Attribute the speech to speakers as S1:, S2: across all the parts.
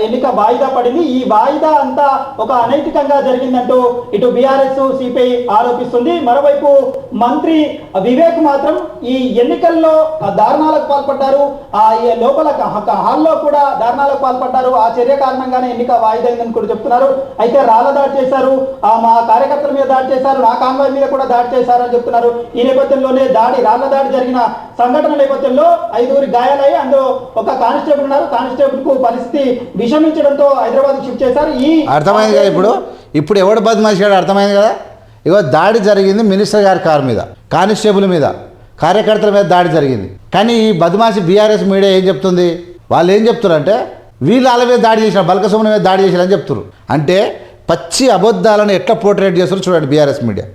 S1: ఎన్నిక వాయిదా పడింది. ఈ వాయిదా అంతా ఒక అనైతికంగా జరిగిందంటూ ఇటు బీఆర్ఎస్ సిపిఐ ఆరోపిస్తుంది. మరోవైపు మంత్రి వివేక్ మాత్రం ఈ ఎన్నికల్లో దారుణాలకు పాల్పడ్డారు, ఆ లోపల హాల్లో కూడా దారుణాలకు పాల్పడ్డారు, ఆ చర్య కారణంగానే ఎన్నిక వాయిదా అయిందని కూడా చెప్తున్నారు. అయితే రాళ్ల దాడి చేశారు, మా కార్యకర్తల మీద దాడి చేశారు, నా కాన్వాయ్ మీద కూడా దాడి చేశారని చెప్తున్నారు. ఈ నేపథ్యంలోనే రాళ్ల దాడి జరిగిన సంఘటన నేపథ్యంలో 5గురి గాయాలయ్యి అందులో ఒక కానిస్టేబుల్ ఉన్నారు. కానిస్టేబుల్ కు పరిస్థితి విషమించడంతో హైదరాబాద్ షిఫ్ట్ చేశారు.
S2: అర్థమైంది కదా ఇప్పుడు ఎవడు బదమాషాడు అర్థమైంది కదా. ఇగో దాడి జరిగింది మినిస్టర్ గారి కారు మీద, కానిస్టేబుల్ మీద, కార్యకర్తల మీద దాడి జరిగింది. కానీ ఈ బదమాషి బీఆర్ఎస్ మీడియా ఏం చెప్తుంది, వాళ్ళు ఏం చెప్తున్నారంటే వీళ్ళు వాళ్ళ మీద దాడి చేసిన బల్కసుమన్ మీద దాడి చేశారని చెప్తున్నారు. అంటే పచ్చి అబద్ధాలను ఎట్లా పోర్ట్రేట్ చేస్తారో చూడండి BRS media.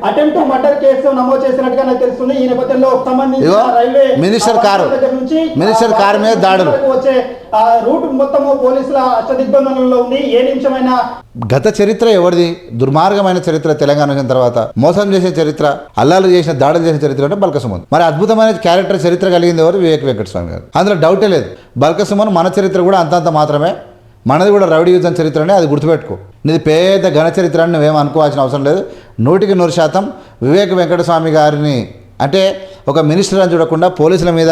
S1: Attempt murder case నమోదు చేసినట్టుగా నాకు తెలుస్తుంది. ఈ నేపథ్యంలో సంబంధించిన రైల్వే
S2: మినిస్టర్ కారు మీద దాడులు
S1: వచ్చే రూట్ మొత్తము పోలీసుల అష్టదిగ్బంధనంలో ఉంది. ఏ నిమిషమైనా
S2: గత చరిత్ర ఎవరిది, దుర్మార్గమైన చరిత్ర తెలంగాణ వచ్చిన తర్వాత, మోసం చేసే చరిత్ర, అల్లాలు చేసిన దాడులు చేసిన చరిత్ర అంటే బల్కసుమన్. మరి అద్భుతమైన క్యారెక్టర్ చరిత్ర కలిగింది ఎవరు, వివేక్ వెంకటస్వామి గారు. అందులో డౌటే లేదు. బల్కసుమన్ మన చరిత్ర కూడా అంతంత మాత్రమే, మనది కూడా రౌడీ యుద్ధం చరిత్రనే, అది గుర్తుపెట్టుకో. నీది పేద ఘన చరిత్ర అని నువ్వేం అనుకోవాల్సిన అవసరం లేదు. 100% వివేక్ వెంకటస్వామి గారిని అంటే ఒక మినిస్టర్ అని చూడకుండా పోలీసుల మీద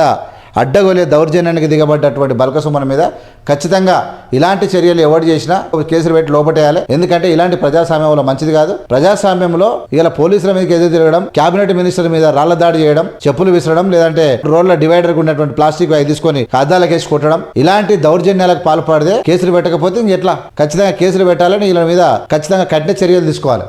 S2: అడ్డగోలే దౌర్జన్యానికి దిగబడ్డటువంటి బల్కసుమన్ మీద ఖచ్చితంగా ఇలాంటి చర్యలు ఎవరు చేసినా కేసులు పెట్టి లోపటేయాలి. ఎందుకంటే ఇలాంటి ప్రజాస్వామ్యంలో మంచిది కాదు. ప్రజాస్వామ్యంలో ఇలా పోలీసుల మీదకి ఎదురు తిరగడం, కేబినెట్ మినిస్టర్ మీద రాళ్ల దాడి చేయడం, చెప్పులు విసరడం, లేదంటే రోడ్ల డివైడర్ ఉన్నటువంటి ప్లాస్టిక్ అవి తీసుకొని అద్దాల కేసు కొట్టడం, ఇలాంటి దౌర్జన్యాలకు పాల్పడితే కేసులు పెట్టకపోతే ఇంకెట్లా, ఖచ్చితంగా కేసులు పెట్టాలని వీళ్ళ మీద ఖచ్చితంగా కఠిన చర్యలు తీసుకోవాలి.